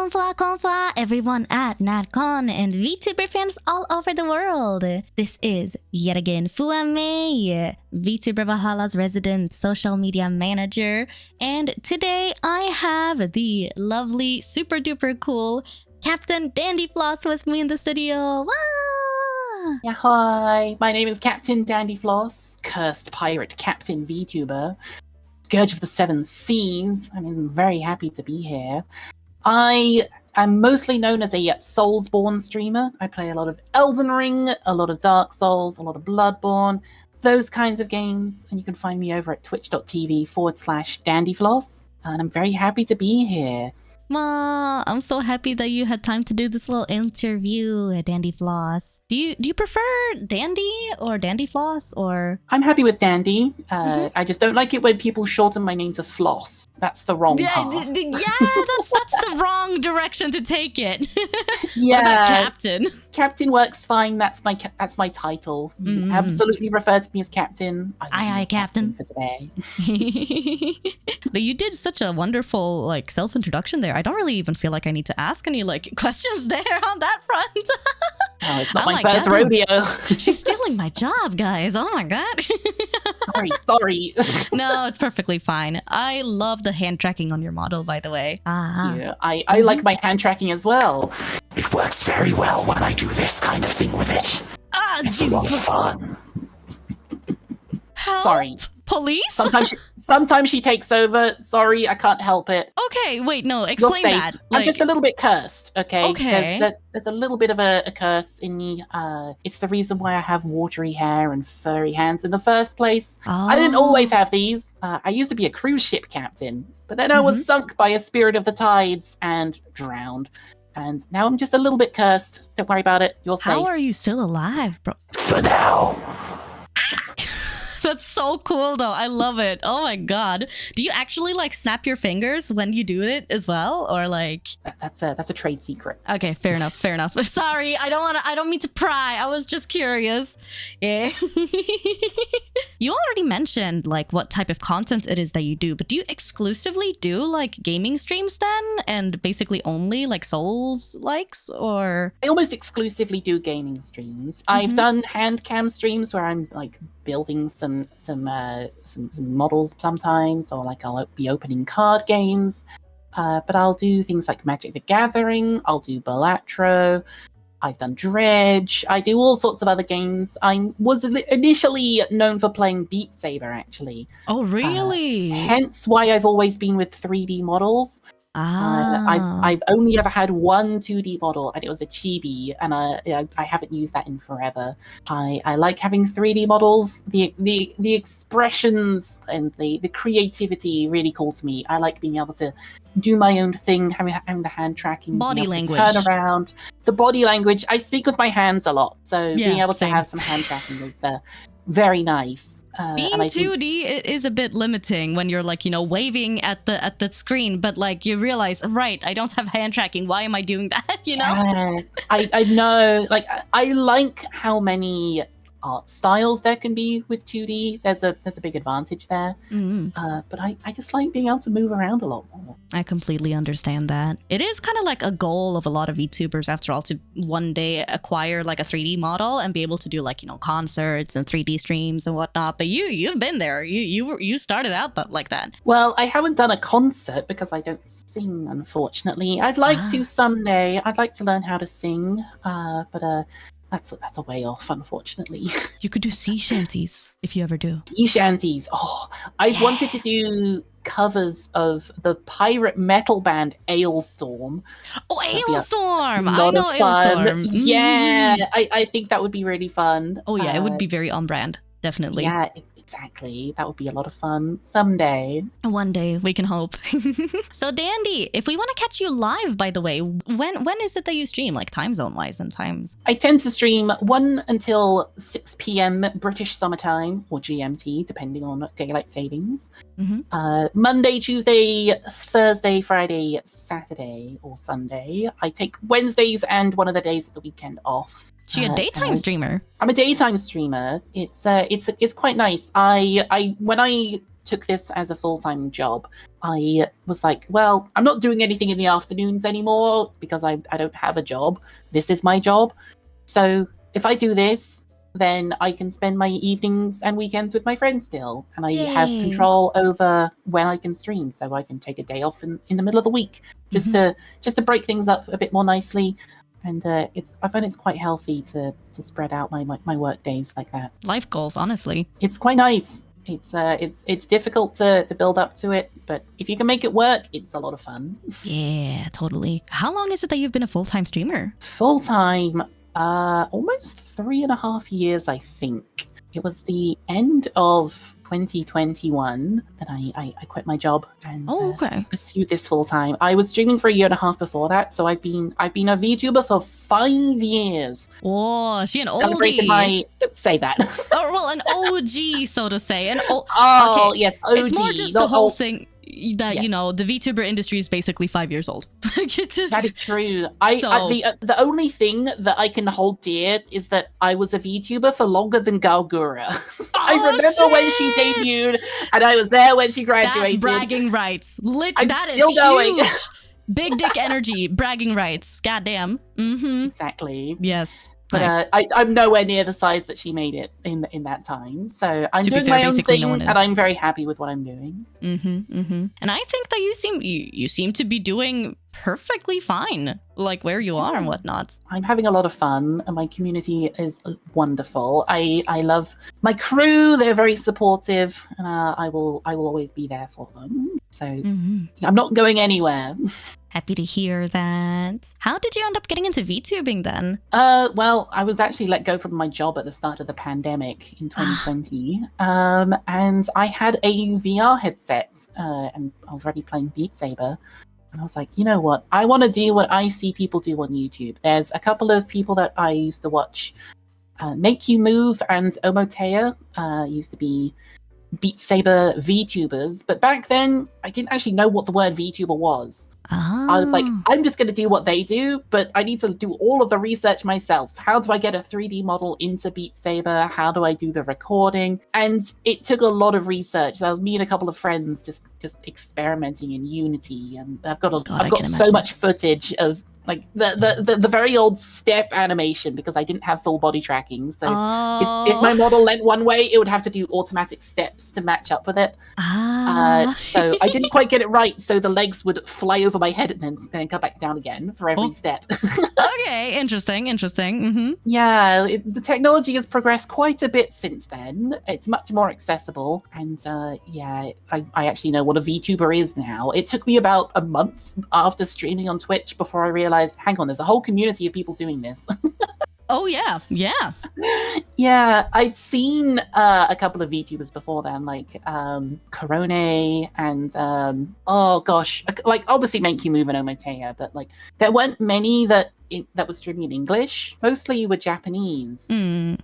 Konfa, everyone at Närcon and Vtuber fans all over the world. This is, yet again, Fuwamay, Vtuber Valhalla's resident social media manager. And today I have the lovely, super duper cool Captain Dandy Floss with me in the studio. Wah! Yeah, hi. My name is Captain Dandy Floss, cursed pirate Captain Vtuber, Scourge of the Seven Seas. I'm very happy to be here. I am mostly known as a Soulsborne streamer. I play a lot of Elden Ring, a lot of Dark Souls, a lot of Bloodborne, those kinds of games. And you can find me over at twitch.tv/dandyfloss. And I'm very happy to be here. Wow, I'm so happy that you had time to do this little interview, Dandy Floss. Do you prefer Dandy or Dandy Floss or? I'm happy with Dandy. I just don't like it when people shorten my name to Floss. That's the wrong path. That's the wrong direction to take it. Yeah, what about Captain? Captain works fine. That's my title. You absolutely refer to me as Captain. Aye, Captain for today. But you did such a wonderful self-introduction there. I don't really even feel like I need to ask any questions there on that front. Oh, it's not my first rodeo. She's stealing my job, guys. Oh my god. Sorry. No, it's perfectly fine. I love the hand tracking on your model, by the way. Yeah, I like my hand tracking as well. It works very well when I do this kind of thing with it. It's a lot of fun. Help? Sorry. Police? Sometimes she takes over. Sorry, I can't help it. Okay, wait, no, explain that. I'm just a little bit cursed, okay? Okay. There's a little bit of a curse in me. It's the reason why I have watery hair and furry hands in the first place. Oh. I didn't always have these. I used to be a cruise ship captain, but then I was sunk by a spirit of the tides and drowned. And now I'm just a little bit cursed. Don't worry about it. You're safe. How are you still alive, bro? For now. That's so cool, though. I love it. Oh my god. Do you actually snap your fingers when you do it as well, or That's a trade secret. Okay, fair enough. Sorry, I don't mean to pry. I was just curious. Yeah. You already mentioned what type of content it is that you do, but do you exclusively do gaming streams then, and basically only Souls likes, or? I almost exclusively do gaming streams. I've done hand cam streams where I'm building some models sometimes, or I'll be opening card games. But I'll do things like Magic the Gathering. I'll do Balatro. I've done Dredge. I do all sorts of other games. I was initially known for playing Beat Saber, actually. Oh, really? Hence why I've always been with 3D models. I've only ever had one 2D model, and it was a chibi, and I haven't used that in forever. I like having 3D models. The expressions and the creativity really call to me. I like being able to do my own thing, having the hand tracking, body language, turn around, the body language. I speak with my hands a lot, so being able to have some hand tracking is very nice. Being 2D, it is a bit limiting when you're waving at the screen, but you realize, right, I don't have hand tracking. Why am I doing that? I know. I like how many art styles there can be with 2D. There's a big advantage there. But I just like being able to move around a lot more. I completely understand that. It is kind of a goal of a lot of VTubers, after all, to one day acquire a 3D model and be able to do concerts and 3D streams and whatnot. But you've been there. You started out like that. Well, I haven't done a concert because I don't sing, unfortunately. I'd like to someday. I'd like to learn how to sing, but that's a way off, unfortunately. You could do sea shanties if you ever do. Sea shanties. Oh, I've wanted to do covers of the pirate metal band Ailstorm. Oh, Ailstorm! I know Ailstorm. Yeah, I think that would be really fun. Oh yeah, it would be very on brand. Definitely. Yeah, exactly. That would be a lot of fun someday. One day, we can hope. So Dandy, if we want to catch you live, by the way, when is it that you stream, time zone wise and times? I tend to stream 1 until 6 p.m. British summertime, or GMT, depending on daylight savings. Monday, Tuesday, Thursday, Friday, Saturday, or Sunday. I take Wednesdays and one of the days of the weekend off. So you're a daytime streamer? I'm a daytime streamer. It's quite nice. When I took this as a full-time job, I was like, well, I'm not doing anything in the afternoons anymore because I don't have a job. This is my job. So if I do this, then I can spend my evenings and weekends with my friends still. And I have control over when I can stream. So I can take a day off in the middle of the week just to break things up a bit more nicely. And I find it's quite healthy to spread out my work days like that. Life goals, honestly. It's quite nice. It's difficult to build up to it, but if you can make it work, it's a lot of fun. Yeah, totally. How long is it that you've been a full-time streamer? Full-time, almost 3.5 years, I think. It was the end of 2021 that I quit my job and pursued this full time. I was streaming for 1.5 years before that, so I've been a VTuber for 5 years. Oh, she an oldie. Don't say that. Oh, well, an OG, so to say. Yes, OG. It's more just the whole thing that the VTuber industry is basically 5 years old. That is true. The only thing that I can hold dear is that I was a VTuber for longer than Galgura. I remember when she debuted, and I was there when she graduated. That's bragging rights. That is still going. Huge. Big dick energy, bragging rights. Goddamn. Mm-hmm. Exactly. Yes. But nice. I'm nowhere near the size that she made it in that time. So I'm doing my own thing, and I'm very happy with what I'm doing. And I think that you seem to be doing perfectly fine, like where you are and whatnot. I'm having a lot of fun, and my community is wonderful. I love my crew; they're very supportive, and I will always be there for them. So I'm not going anywhere. Happy to hear that. How did you end up getting into VTubing then? Well, I was actually let go from my job at the start of the pandemic in 2020. And I had a VR headset and I was already playing Beat Saber. And I was like, you know what? I want to do what I see people do on YouTube. There's a couple of people that I used to watch. Make You Move and Omotea used to be Beat Saber VTubers, but back then I didn't actually know what the word VTuber was. I was like, I'm just going to do what they do, but I need to do all of the research myself. How do I get a 3D model into Beat Saber? How do I do the recording? And it took a lot of research. That was me and a couple of friends just experimenting in Unity, and I've got so much footage of like the very old step animation because I didn't have full body tracking. So if my model went one way, it would have to do automatic steps to match up with it. So I didn't quite get it right. So the legs would fly over my head and then come back down again for every step. Okay, interesting. Yeah, the technology has progressed quite a bit since then. It's much more accessible. And I actually know what a VTuber is now. It took me about a month after streaming on Twitch before I realized, hang on, there's a whole community of people doing this. Oh, yeah. Yeah, I'd seen a couple of VTubers before then, like Corone and, like obviously Make You Move and Omotea, but like there weren't many that was streaming in English. Mostly were Japanese.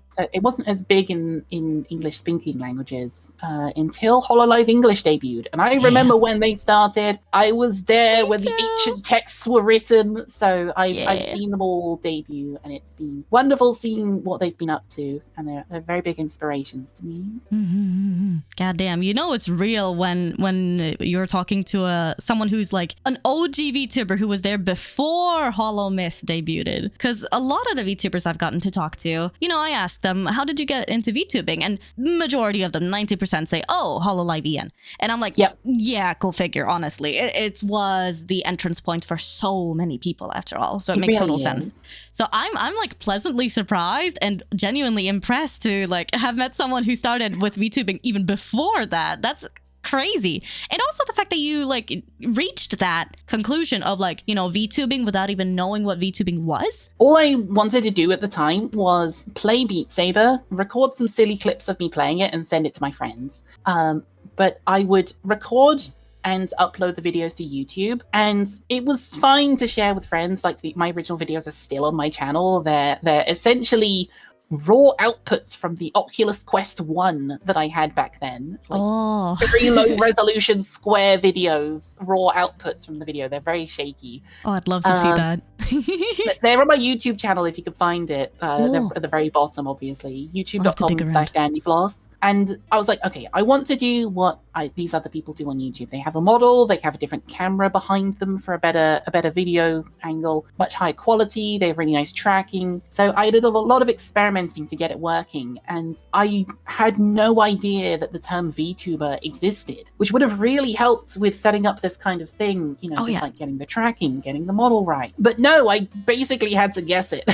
So it wasn't as big in English-speaking languages until HoloLive English debuted. And I remember when they started, I was there when the ancient texts were written. So I've seen them all debut, and it's been wonderful seeing what they've been up to. And they're very big inspirations to me. Goddamn, you know it's real when you're talking to someone who's like an OG VTuber who was there before HoloMyth debuted. Because a lot of the VTubers I've gotten to talk to, I asked them, how did you get into VTubing? And majority of them, 90% say, oh, HoloLive EN. And I'm like, yeah, go figure, honestly. It was the entrance point for so many people after all. So it makes total sense. So I'm like pleasantly surprised and genuinely impressed to like have met someone who started with VTubing even before that. That's crazy. And also the fact that you like reached that conclusion of like, VTubing without even knowing what VTubing was. All I wanted to do at the time was play Beat Saber, record some silly clips of me playing it and send it to my friends. But I would record and upload the videos to YouTube, and it was fine to share with friends. Like my original videos are still on my channel. They're essentially raw outputs from the Oculus Quest 1 that I had back then. Like, very low resolution square videos, raw outputs from the video. They're very shaky. Oh, I'd love to see that. They're on my YouTube channel if you can find it. They're at the very bottom, obviously. YouTube.com/DandyFloss. And I was like, okay, I want to do what these other people do on YouTube. They have a model, they have a different camera behind them for a better video angle, much higher quality, they have really nice tracking. So I did a lot of experimenting to get it working, and I had no idea that the term VTuber existed, which would have really helped with setting up this kind of thing, like getting the tracking, getting the model right. But no, I basically had to guess it,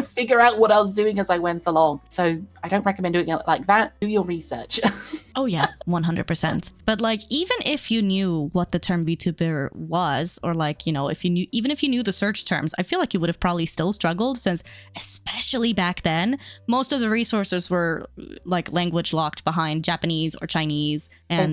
figure out what I was doing as I went along. So I don't recommend doing it like that. Do your research. Oh yeah, 100%. But like, even if you knew what the term VTuber was, or like, if you knew the search terms, I feel like you would have probably still struggled, since especially back then, most of the resources were like language locked behind Japanese or Chinese, and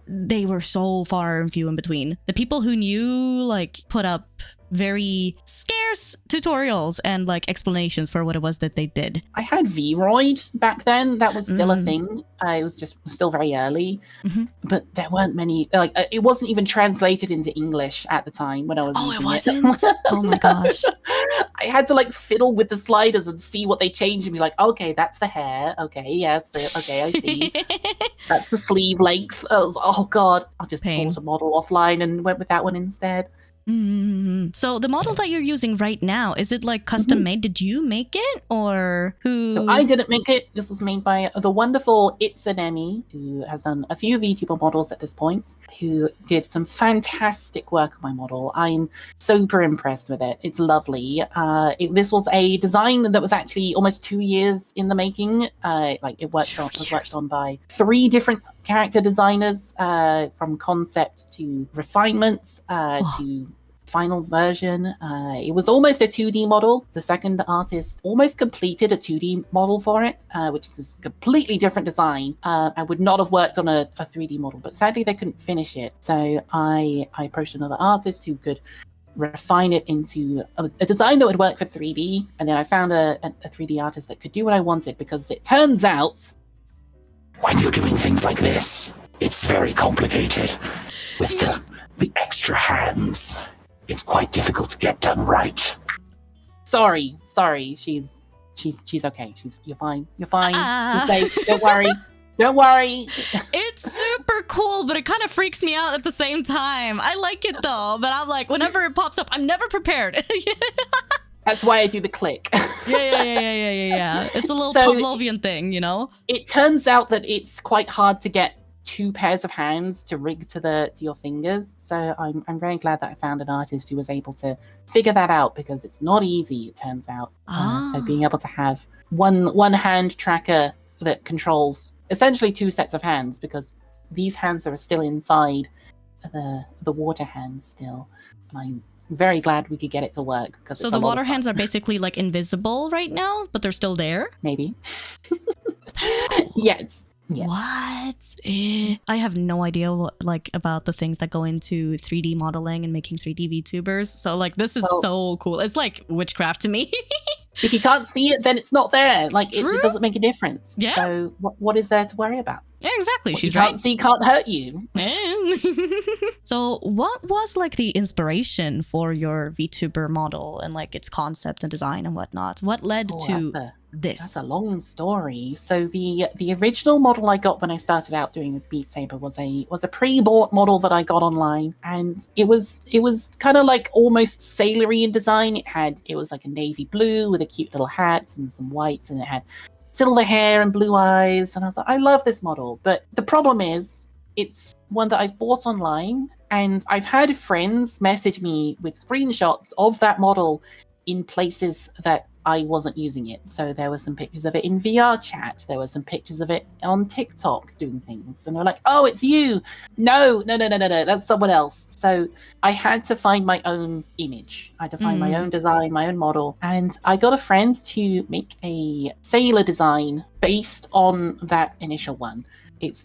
they were so far and few in between. The people who knew like put up very scarce tutorials and like explanations for what it was that they did. I had Vroid back then. That was still a thing. It was just still very early, but there weren't many. Like it wasn't even translated into English at the time when I was using it wasn't. Oh my gosh! I had to like fiddle with the sliders and see what they changed and be like, okay, that's the hair. Okay, yes, okay, I see. That's the sleeve length. Oh god! I just bought a model offline and went with that one instead. So the model that you're using right now, is it like custom made? Did you make it, or who? So I didn't make it. This was made by the wonderful Itsunemi, who has done a few VTuber models at this point, who did some fantastic work on my model. I'm super impressed with it. It's lovely. This was a design that was actually almost 2 years in the making. It was worked on by 3 different character designers, from concept to refinements to final version. It was almost a 2D model. The second artist almost completed a 2D model for it, which is a completely different design. I would not have worked on a 3D model, but sadly they couldn't finish it. So I approached another artist who could refine it into a design that would work for 3D, and then I found a 3D artist that could do what I wanted, because it turns out when you're doing things like this, it's very complicated. With the extra hands, it's quite difficult to get done right. Sorry. She's okay. You're fine. You're safe. Don't worry. Don't worry. It's super cool, but it kind of freaks me out at the same time. I like it though, but I'm like, whenever it pops up, I'm never prepared. That's why I do the click. Yeah. It's a little Pavlovian thing, It turns out that it's quite hard to get 2 pairs of hands to rig to your fingers. So I'm very glad that I found an artist who was able to figure that out, because it's not easy, it turns out. So being able to have one hand tracker that controls essentially 2 sets of hands, because these hands are still inside the water hands still. And I'm very glad we could get it to work. So the water hands are basically like invisible right now, but they're still there? Maybe. That's cool. Yes. What? I have no idea about the things that go into 3D modeling and making 3D VTubers. So this is so cool. It's like witchcraft to me. If you can't see it, then it's not there. It doesn't make a difference. Yeah. So what is there to worry about? Yeah, exactly. What She's you right. Can't see can't hurt you. So what was the inspiration for your VTuber model and its concept and design and whatnot? What led to this? That's a long story. So the original model I got when I started out doing with Beat Saber was a pre-bought model that I got online, and it was kind of almost sailory in design. It was like a navy blue with a cute little hat and some whites, and it had silver hair and blue eyes, and I was like, I love this model. But the problem is, it's one that I've bought online, and I've had friends message me with screenshots of that model in places that I wasn't using it. So there were some pictures of it in VR chat. There were some pictures of it on TikTok doing things. And they're like, oh, it's you. No, that's someone else. So I had to find my own image. I had to find my own design, my own model. And I got a friend to make a sailor design based on that initial one. it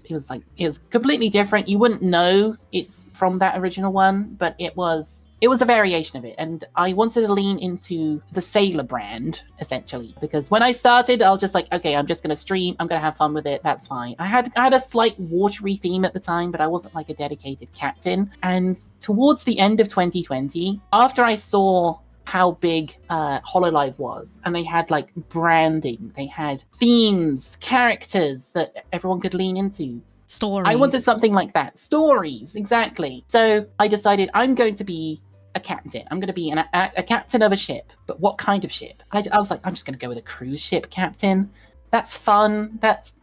was completely different. You wouldn't know it's from that original one, but it was a variation of it. And I wanted to lean into the Sailor brand, essentially, because when I started, I was just like, okay, I'm just going to stream. I'm going to have fun with it. That's fine. I had a slight watery theme at the time, but I wasn't like a dedicated captain. And towards the end of 2020, after I saw how big Hololive was, and they had like branding, they had themes, characters that everyone could lean into. Stories. I wanted something like that. Stories, exactly. So I decided I'm going to be a captain. I'm going to be a captain of a ship. But what kind of ship? I was like, I'm just going to go with a cruise ship captain. That's fun. That's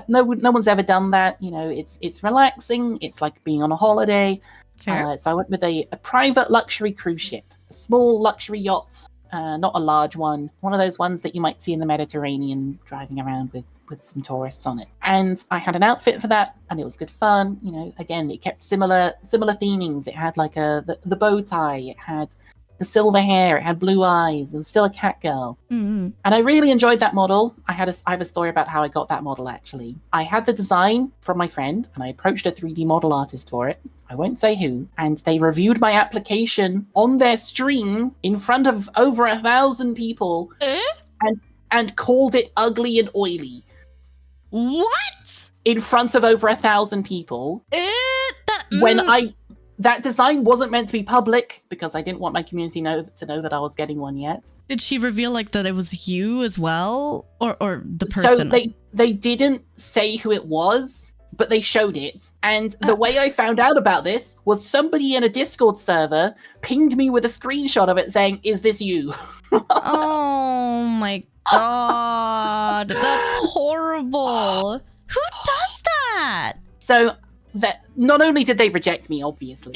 no one's ever done that. You know, it's relaxing. It's like being on a holiday. So I went with a private luxury cruise ship, a small luxury yacht, not a large one of those ones that you might see in the Mediterranean driving around with some tourists on it. And I had an outfit for that, and it was good fun. You know, again, it kept similar themings. It had like the bow tie, it had the silver hair, it had blue eyes. It was still a cat girl. Mm-hmm. And I really enjoyed that model. I have a story about how I got that model, actually. I had the design from my friend, and I approached a 3D model artist for it. I won't say who. And they reviewed my application on their stream in front of over 1,000 people and called it ugly and oily. What? In front of over 1,000 people. When that design wasn't meant to be public because I didn't want my community to know that I was getting one yet. Did she reveal like that it was you as well, or the person? So they didn't say who it was, but they showed it. And the way I found out about this was somebody in a Discord server pinged me with a screenshot of it saying, "Is this you?" Oh my god, that's horrible. Who does that? So that not only did they reject me, obviously,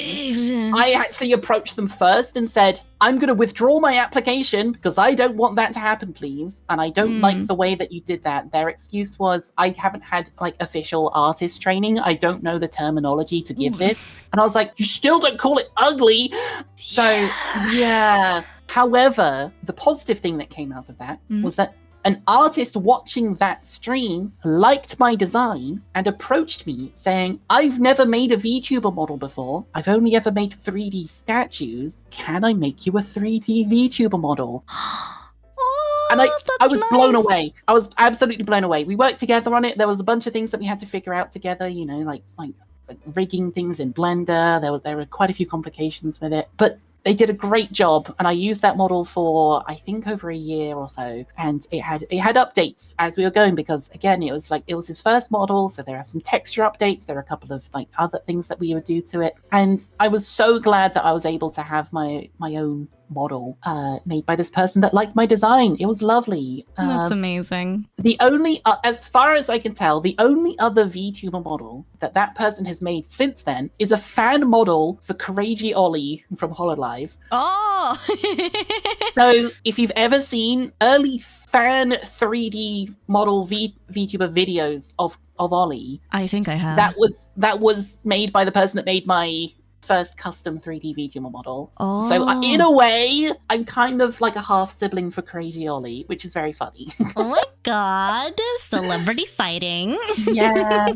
I actually approached them first and said, I'm going to withdraw my application because I don't want that to happen, please. And I don't like the way that you did that. Their excuse was, I haven't had like official artist training. I don't know the terminology to give this. And I was like, you still don't call it ugly. So yeah. However, the positive thing that came out of that was that an artist watching that stream liked my design and approached me saying, I've never made a VTuber model before. I've only ever made 3D statues. Can I make you a 3D VTuber model? And I was blown away. I was absolutely blown away. We worked together on it. There was a bunch of things that we had to figure out together, you know, like rigging things in Blender. There were quite a few complications with it. But they did a great job, and I used that model for I think over a year or so, and it had updates as we were going because again it was his first model, so there are some texture updates, there are a couple of like other things that we would do to it, and I was so glad that I was able to have my own model made by this person that liked my design. It was lovely. That's amazing. The only, as far as I can tell, the only other VTuber model that person has made since then is a fan model for Crazy Ollie from Hololive. Oh! So if you've ever seen early fan 3D model VTuber videos of Ollie, I think I have. That was made by the person that made my first custom 3D VTuber model. Oh. So in a way, I'm kind of like a half sibling for Crazy Ollie, which is very funny. Oh my god, celebrity sighting. Yeah.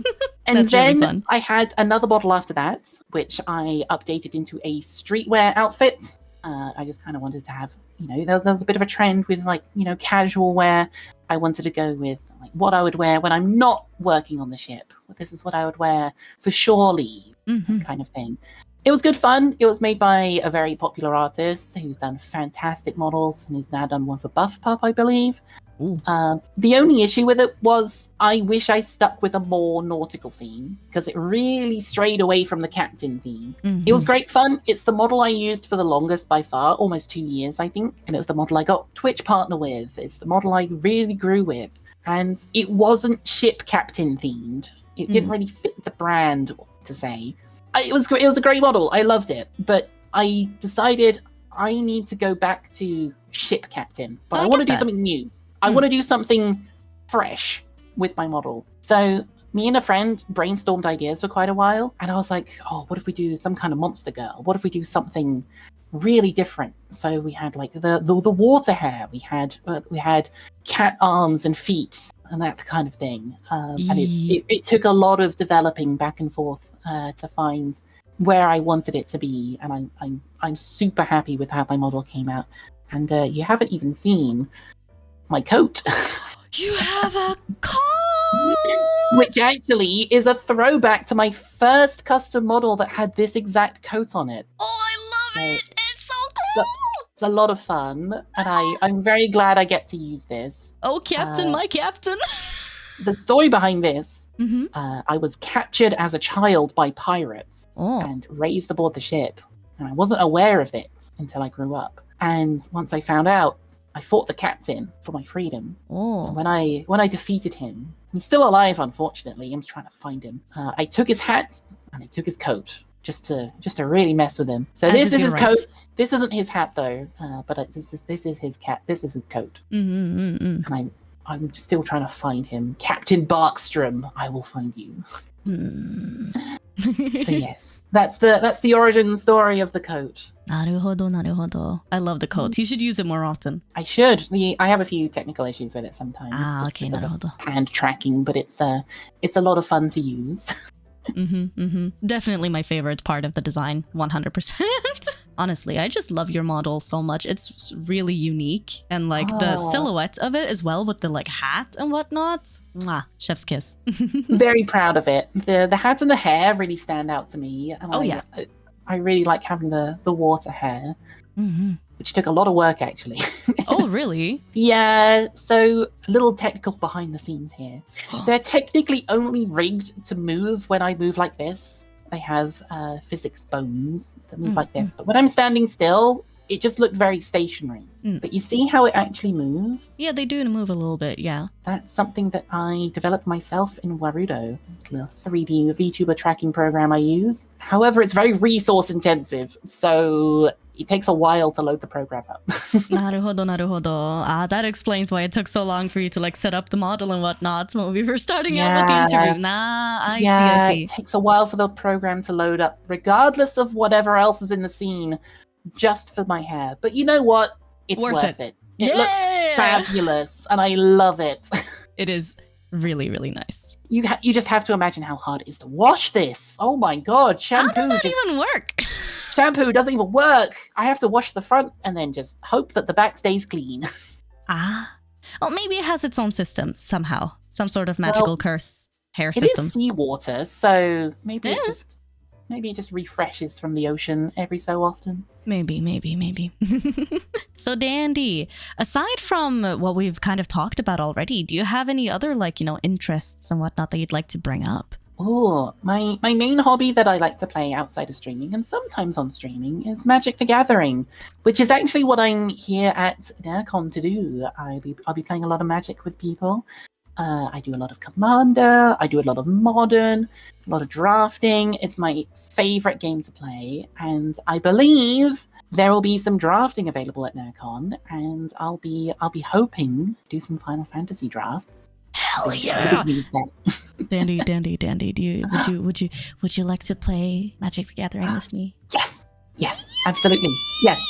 And That's then really fun. I had another model after that, which I updated into a streetwear outfit. I just kind of wanted to have, you know, there was a bit of a trend with like, you know, casual wear. I wanted to go with like what I would wear when I'm not working on the ship. This is what I would wear for shore leave, kind of thing. It was good fun. It was made by a very popular artist who's done fantastic models and who's now done one for Buff Pup, I believe. The only issue with it was I wish I stuck with a more nautical theme because it really strayed away from the captain theme. It was great fun. It's the model I used for the longest by far, almost 2 years, I think. And it was the model I got Twitch partner with. It's the model I really grew with. And it wasn't ship captain themed. It didn't really fit the brand, to say. It was great. It was a great model. I loved it. But I decided I need to go back to ship captain. But I want to do something new. I want to do something fresh with my model. So me and a friend brainstormed ideas for quite a while. And I was like, oh, what if we do some kind of monster girl? What if we do something really different? So we had like the water hair. We had cat arms and feet. and that kind of thing. And it took a lot of developing back and forth to find where I wanted it to be, and I'm super happy with how my model came out. And you haven't even seen my coat. You have a coat! Which actually is a throwback to my first custom model that had this exact coat on it. Oh, I love it! It's so cool! It's a lot of fun, and I'm very glad I get to use this. Oh, Captain, my Captain! The story behind this, I was captured as a child by pirates and raised aboard the ship. And I wasn't aware of it until I grew up. And once I found out, I fought the captain for my freedom. And when I defeated him, he's still alive, unfortunately. I'm trying to find him. I took his hat and I took his coat just to really mess with him. So this is his coat. This isn't his hat though, but this is his cat. This is his coat. And I'm still trying to find him. Captain Barkstrom, I will find you. So yes, that's the origin story of the coat. なるほど, なるほど. I love the coat. You should use it more often. I should. I have a few technical issues with it sometimes. Okay, なるほど. Hand tracking, but it's a lot of fun to use. Definitely my favorite part of the design, 100%. Honestly, I just love your model so much. It's really unique, and like the silhouette of it as well with the like hat and whatnot. Mwah, chef's kiss. Very proud of it. The hat and the hair really stand out to me. And I really like having the water hair, which took a lot of work actually. Oh, really? Yeah, so a little technical behind the scenes here. They're technically only rigged to move when I move like this. They have physics bones that move like this. But when I'm standing still, it just looked very stationary. But you see how it actually moves? Yeah, they do move a little bit, yeah. That's something that I developed myself in Warudo, the 3D VTuber tracking program I use. However, it's very resource intensive, so it takes a while to load the program up. なるほど, なるほど. That explains why it took so long for you to like set up the model and whatnot when we were starting out with the interview. I see. It takes a while for the program to load up, regardless of whatever else is in the scene, just for my hair. But you know what? It's worth it. It looks fabulous, and I love it. It is really, really nice. You just have to imagine how hard it is to wash this. Oh my god, shampoo. How does that even work? Shampoo doesn't even work. I have to wash the front and then just hope that the back stays clean. Well, maybe it has its own system somehow. Some sort of magical curse hair system. It is seawater, so maybe it just refreshes from the ocean every so often. Maybe. So Dandy, aside from what we've kind of talked about already, do you have any other interests and whatnot that you'd like to bring up? Oh, my main hobby that I like to play outside of streaming and sometimes on streaming is Magic the Gathering, which is actually what I'm here at Närcon to do. I'll be playing a lot of Magic with people. I do a lot of Commander, I do a lot of Modern, a lot of drafting. It's my favorite game to play, and I believe there will be some drafting available at Närcon, and I'll be hoping to do some Final Fantasy drafts. Hell yeah! Dandy, would you like to play Magic the Gathering with me? Yes, absolutely. Yes.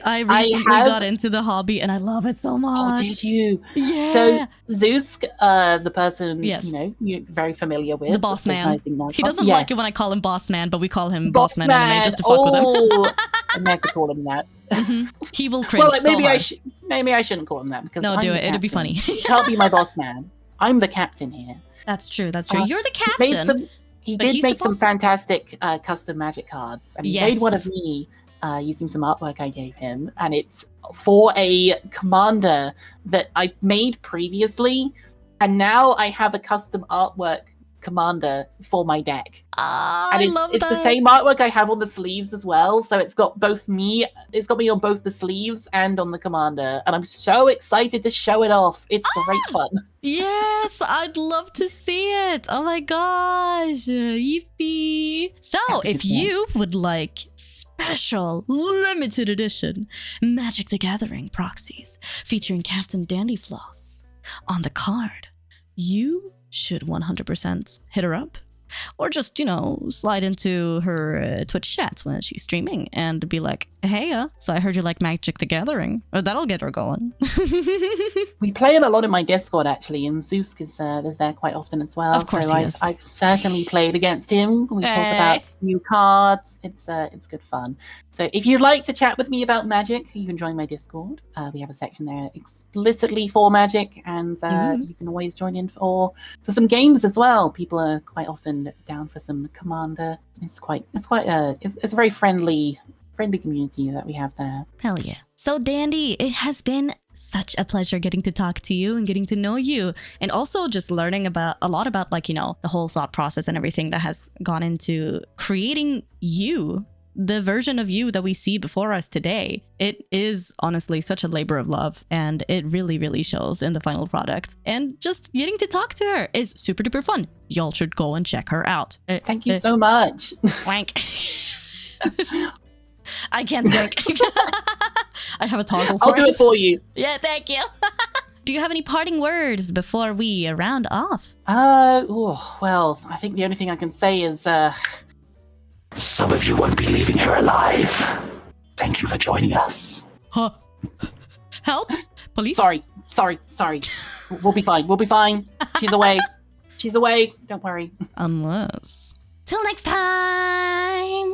I recently got into the hobby and I love it so much. Oh, did you? Yeah. So Zeus, the person you're very familiar with. The boss man. He doesn't like it when I call him boss man, but we call him boss man anime just to fuck with him. I'm meant to call him that. He will cringe maybe I shouldn't call him that because no, do it. It'd be funny. He can't be my boss man. I'm the captain here. That's true. You're the captain. He did make some fantastic custom Magic cards, and he made one of me. Using some artwork I gave him, and it's for a commander that I made previously, and now I have a custom artwork commander for my deck. And it's the same artwork I have on the sleeves as well, so it's got me on both the sleeves and on the commander, and I'm so excited to show it off. It's great fun. Yes, I'd love to see it. Oh my gosh, yippee. So if you would like special limited edition Magic the Gathering proxies featuring Captain Dandyfloss on the card, you should 100% hit her up Or just, you know, slide into her Twitch chats when she's streaming and be like, hey, so I heard you like Magic the Gathering. Or that'll get her going. We play it a lot in my Discord, actually, and Zeus is there quite often as well. Of course, so he is. I've certainly played against him. We talk about new cards. It's good fun. So if you'd like to chat with me about Magic, you can join my Discord. We have a section there explicitly for Magic, and you can always join in for some games as well. People are quite often down for some Commander. It's a very friendly community that we have there. Hell yeah. So Dandy, it has been such a pleasure getting to talk to you and getting to know you, and also just learning about a lot about, like, you know, the whole thought process and everything that has gone into creating you, the version of you that we see before us today. It is honestly such a labor of love, and it really, really shows in the final product. And just getting to talk to her is super duper fun. Y'all should go and check her out. Thank you so much. Wank. I can't drink. I have a toggle for I'll do it for you. Yeah, thank you. Do you have any parting words before we round off? Well, I think the only thing I can say is, Some of you won't be leaving here alive. Thank you for joining us. Huh. Help? Police? Sorry. We'll be fine. She's away. Don't worry. Unless... Till next time!